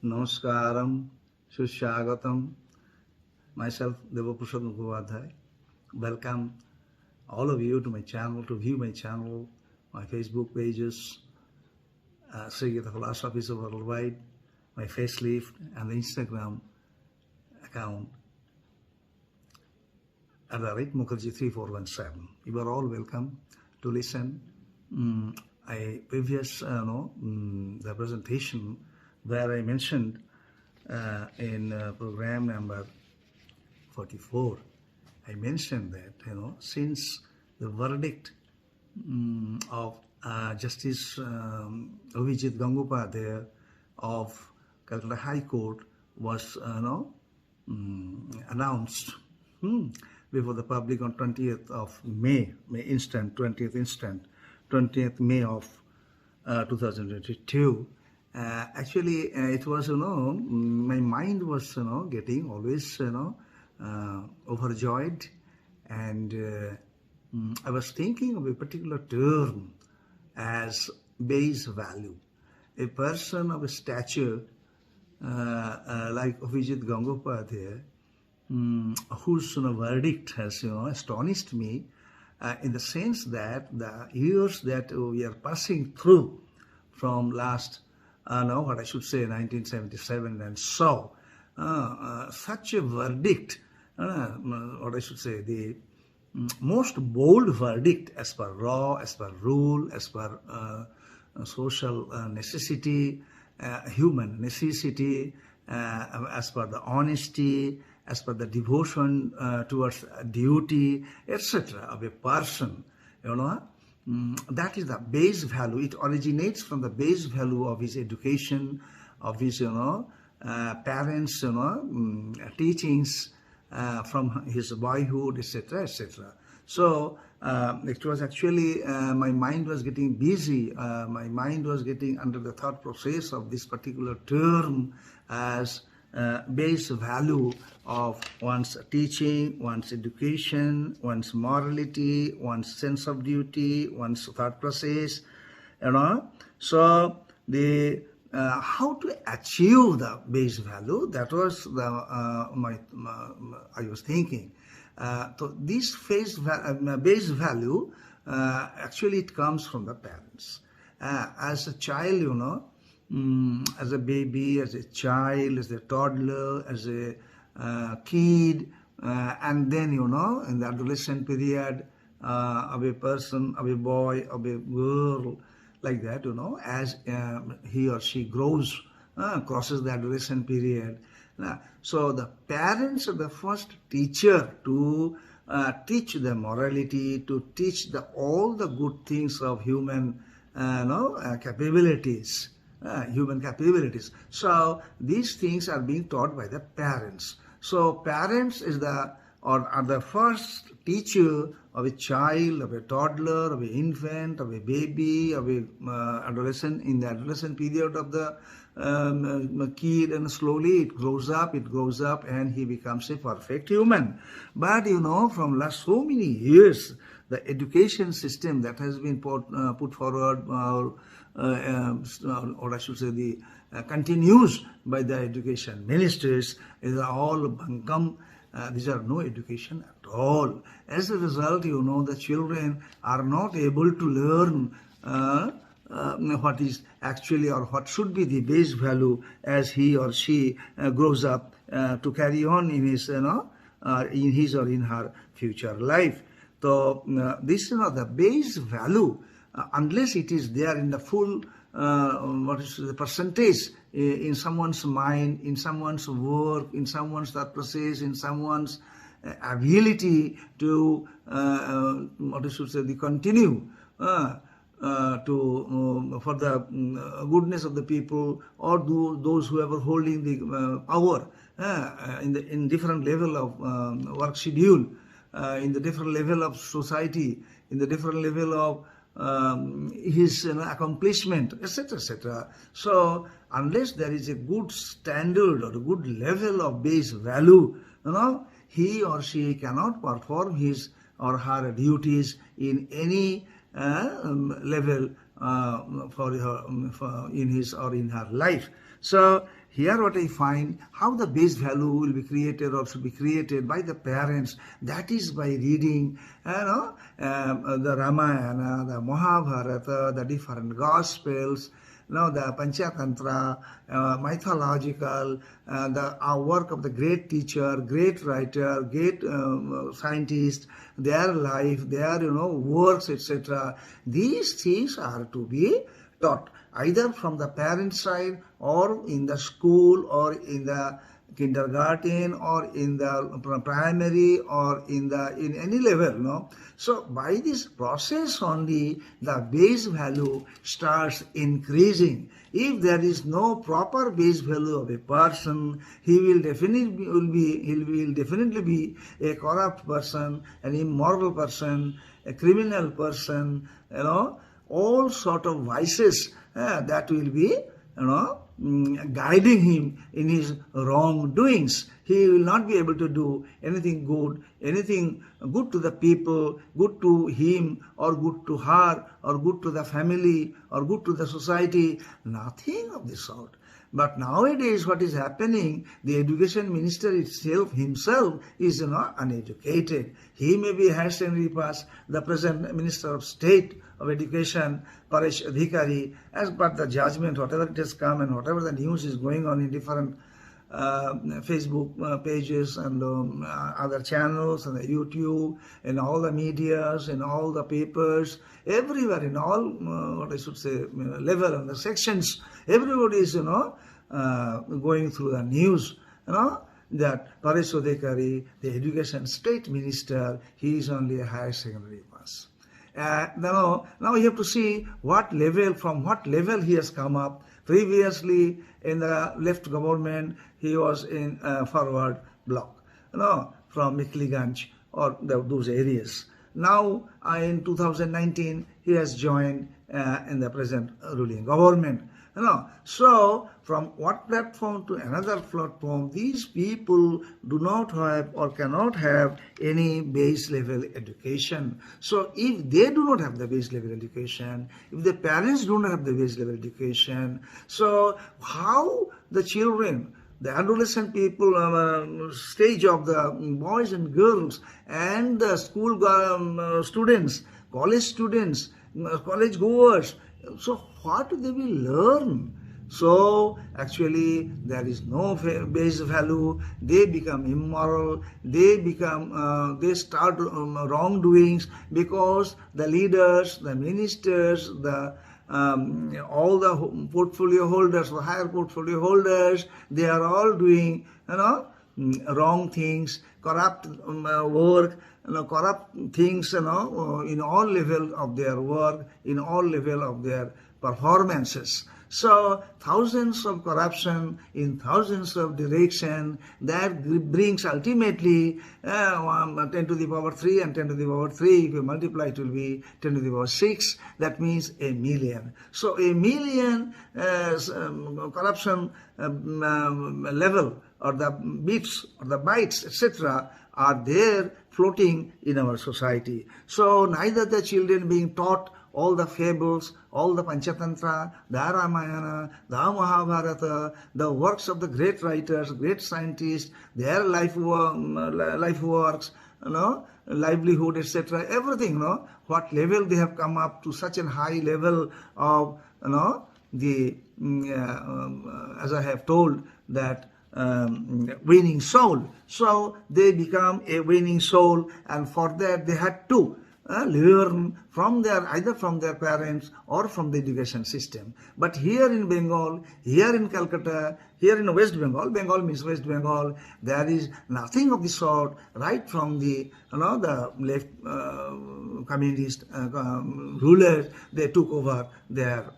Namaskaram, Sushagatam. Myself, Devaprasad Mukhopadhyay. Welcome all of you to my channel, to view my channel, my Facebook pages, Sri Gita Philosophies of Worldwide, my facelift, and the Instagram account at the rate Mukherjee 3417. You are all welcome to listen. I previous the presentation where I mentioned in program number 44, I mentioned that since the verdict of Justice Abhijit Gangopadhyay of Calcutta High Court was announced before the public on 20th of May May of 2022. Actually, it was my mind was getting always overjoyed, and I was thinking of a particular term as base value. A person of a stature like Abhijit Gangopadhyay, whose verdict has astonished me in the sense that the years that we are passing through from last, what I should say, 1977 and so, such a verdict, what I should say, the most bold verdict as per law, as per rule, as per social necessity, human necessity, as per the honesty, as per the devotion towards duty, etc. of a person, that is the base value. It originates from the base value of his education, of his parents, teachings from his boyhood, etc., etc. So it was actually my mind was getting busy. My mind was getting under the thought process of this particular term as base value of one's teaching, one's education, one's morality, one's sense of duty, one's thought process, So the how to achieve the base value, that was the I was thinking. So this base value, actually it comes from the parents. As a child, as a baby, as a child, as a toddler, as a kid, and then, in the adolescent period of a person, of a boy, of a girl, like that, as he or she grows, crosses the adolescent period. So the parents are the first teacher to teach the morality, to teach all the good things of human capabilities. Human capabilities. So these things are being taught by the parents. So parents are the first teacher of a child, of a toddler, of an infant, of a baby, of a adolescent, in the adolescent period of the kid, and slowly it grows up, and he becomes a perfect human. But from last so many years, the education system that has been put forward, or I should say continues by the education ministers, is all bunkum. These are no education at all. As a result, the children are not able to learn what is actually, or what should be, the base value as he or she grows up to carry on in his, in his or in her future life. So this is the base value, unless it is there in the full, what is the percentage in someone's mind, in someone's work, in someone's thought process, in someone's ability to, what I should say, continue for the goodness of the people, or those who are holding the power in different level of work schedule, in the different level of society, in the different level of his accomplishment, etc., etc. So unless there is a good standard or a good level of base value, he or she cannot perform his or her duties in any level in his or in her life. So here what I find, how the base value will be created or should be created by the parents, that is by reading, the Ramayana, the Mahabharata, the different Gospels, the Panchatantra, mythological, the work of the great teacher, great writer, great scientist, their life, their works, etc. These things are to be taught either from the parent side or in the school or in the kindergarten or in the primary or in any level. So by this process only the base value starts increasing. If there is no proper base value of a person, he will definitely be a corrupt person, an immoral person, a criminal person, all sort of vices that will be guiding him in his wrongdoings. He will not be able to do anything good to the people, good to him or good to her or good to the family or good to the society. Nothing of the sort. But nowadays what is happening, the education minister himself is uneducated. He may be Higher Secondary pass, the present Minister of State of Education, Paresh Adhikari, as per the judgment, whatever it has come and whatever the news is going on in different Facebook pages and other channels and the YouTube and all the medias and all the papers, everywhere in all level and the sections, everybody is going through the news, that Paresh Adhikari, the Education State Minister, he is only a Higher Secondary pass. Now you have to see from what level he has come up. Previously in the left government, he was in forward bloc, from Mikliganj or those areas. Now in 2019, he has joined in the present ruling government. So from one platform to another platform, these people do not have or cannot have any base level education. So if they do not have the base level education, if the parents do not have the base level education, so how the children, the adolescent people, stage of the boys and girls and the school students, college students, college goers, so what they will learn? So actually there is no base value. They become immoral. They start wrongdoings because the leaders, the ministers, all the portfolio holders, the higher portfolio holders, they are all doing wrong things, corrupt work, corrupt things, in all level of their work, in all level of their performances. So thousands of corruption in thousands of direction, that brings ultimately 10 to the power 3 and 10 to the power 3. If you multiply, it will be 10 to the power 6. That means a million. So a million corruption level or the bits or the bytes, etc., are there floating in our society. So neither the children being taught all the fables, all the Panchatantra, the Ramayana, the Mahabharata, the works of the great writers, great scientists, their life works, livelihood, etc., everything, what level they have come up to such a high level of, as I have told, that winning soul. So they become a winning soul, and for that they had to learn from either from their parents or from the education system. But here in Bengal, here in Calcutta, here in West Bengal, Bengal means West Bengal, there is nothing of the sort. Right from the the left communist rulers, they took over their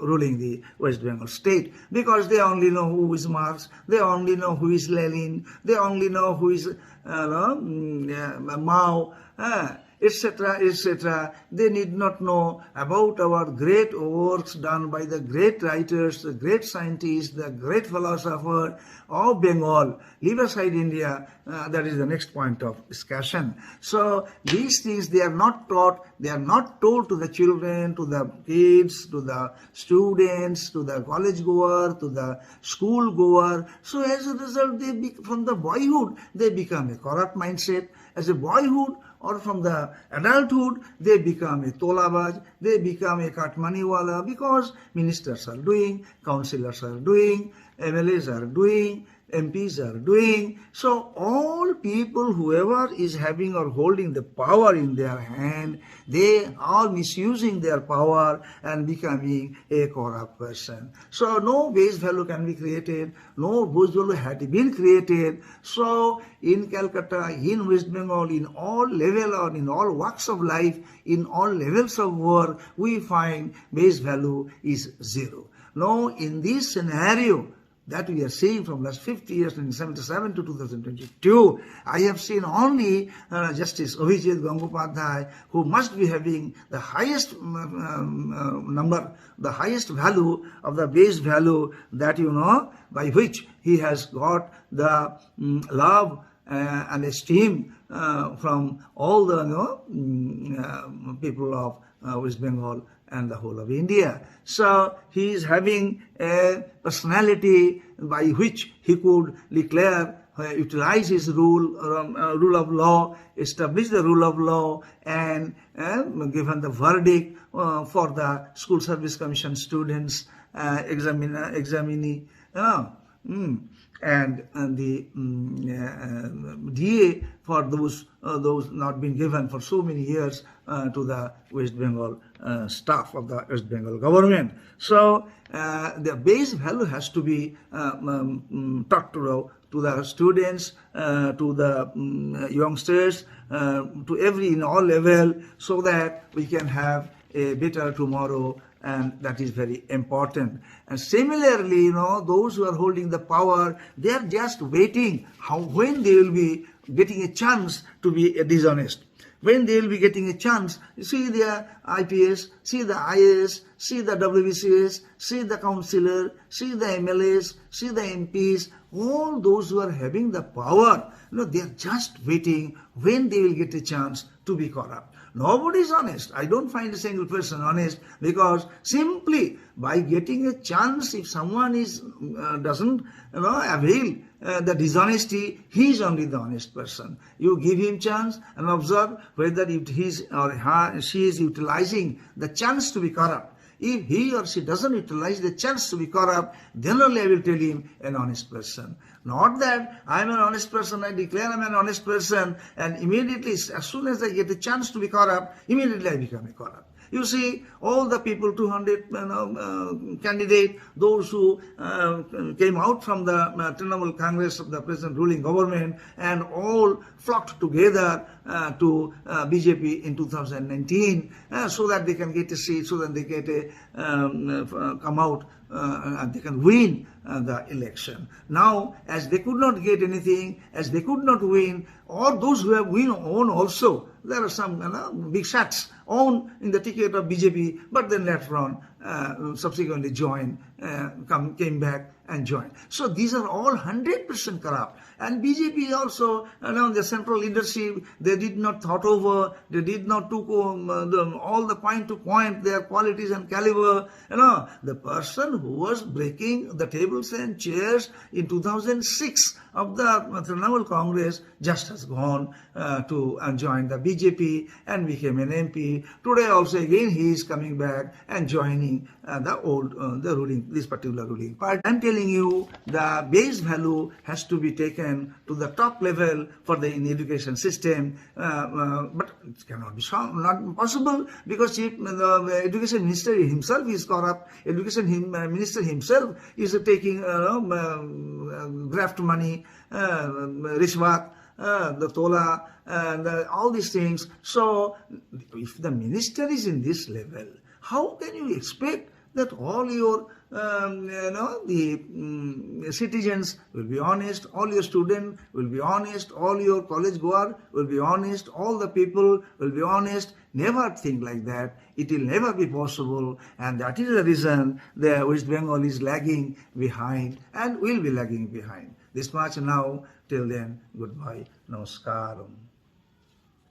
ruling the West Bengal state, because they only know who is Marx, they only know who is Lenin, they only know who is Mao, etc., etc. etc. They need not know about our great works done by the great writers, the great scientists, the great philosopher of Bengal. Leave aside India, that is the next point of discussion. So these things they are not taught, they are not told to the children, to the kids, to the students, to the college goer, to the school goer. So as a result, from the boyhood, they become a corrupt mindset. As a boyhood or from the adulthood, they become a tolabaj, they become a katmaniwala, because ministers are doing, councillors are doing, MLAs are doing, MPs are doing. So all people, whoever is having or holding the power in their hand, they are misusing their power and becoming a corrupt person. So no base value can be created, no base value had been created. So in Calcutta, in West Bengal, in all level or in all walks of life, in all levels of work, we find base value is zero. Now in this scenario that we are seeing from last 50 years, 1977 to 2022, I have seen only Justice Abhijit Gangopadhyay, who must be having the highest number, the highest value of the base value that by which he has got the love and esteem from all the people of West Bengal and the whole of India. So he is having a personality by which he could declare, utilize his rule of law, establish the rule of law, and given the verdict for the School Service Commission students, examinee, and the DA for those not been given for so many years to the West Bengal staff of the West Bengal government. So the base value has to be taught to the students, to the youngsters, to in all level, so that we can have a better tomorrow. And that is very important. And similarly, those who are holding the power, they are just waiting when they will be getting a chance to be dishonest. When they will be getting a chance, see the IPS, see the IAS, see the WBCS, see the councillor, see the MLAs, see the MPs, all those who are having the power, they are just waiting when they will get a chance to be corrupt. Nobody is honest. I don't find a single person honest, because simply by getting a chance, if someone doesn't avail the dishonesty, he is only the honest person. You give him chance and observe whether he or she is utilizing the chance to be corrupt. If he or she doesn't utilize the chance to be corrupt, then only I will tell him an honest person. Not that I am an honest person, I declare I am an honest person, and immediately, as soon as I get a chance to be corrupt, immediately I become a corrupt. You see, all the people, 200 candidate, those who came out from the Trinamool Congress of the present ruling government, and all flocked together to BJP in 2019, so that they can get a seat, so that they get come out and they can win the election. Now, as they could not get anything, as they could not win, or those who have won also, there are some big shots on in the ticket of BJP, but then later on subsequently came back and joined. So these are all 100% corrupt. And BJP also, the central leadership, they did not thought over, they did not took all the point to point, their qualities and caliber. The person who was breaking the tables and chairs in 2006 of the Trinamool Congress just has gone to join the BJP and became an MP. Today also again he is coming back and joining this particular ruling party. I am telling you, the base value has to be taken to the top level for the education system, but it cannot be not possible, because the education minister himself is corrupt. Education minister himself is taking graft money, rishwat, the tola, and all these things. So if the minister is in this level, how can you expect that all your citizens will be honest, all your students will be honest, all your college goer will be honest, all the people will be honest, Never think like that. It will never be possible, and that is the reason the West Bengal is lagging behind and will be lagging behind. This much now. Till then, goodbye. Namaskaram.